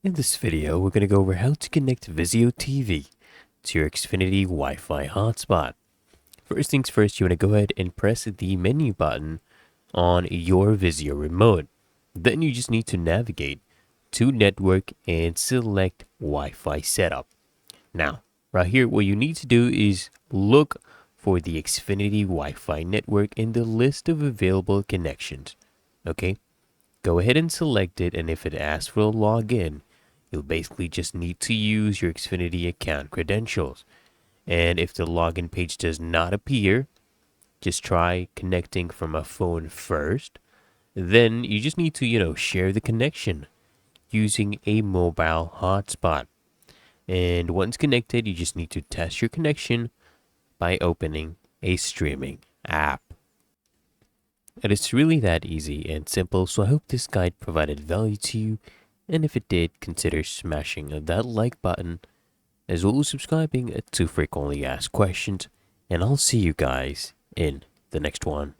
In this video, we're going to go over how to connect Vizio TV to your Xfinity Wi-Fi hotspot. First things first, you want to go ahead and press the menu button on your Vizio remote. Then you just need to navigate to Network and select Wi-Fi Setup. Now, right here, what you need to do is look for the Xfinity Wi-Fi network in the list of available connections. Okay, go ahead and select it, and if it asks for a login, you'll basically just need to use your Xfinity account credentials. And if the login page does not appear, just try connecting from a phone first. Then you just need to, share the connection using a mobile hotspot. And once connected, you just need to test your connection by opening a streaming app. And it's really that easy and simple, so I hope this guide provided value to you. And if it did, consider smashing that like button as well as subscribing to frequently asked questions. And I'll see you guys in the next one.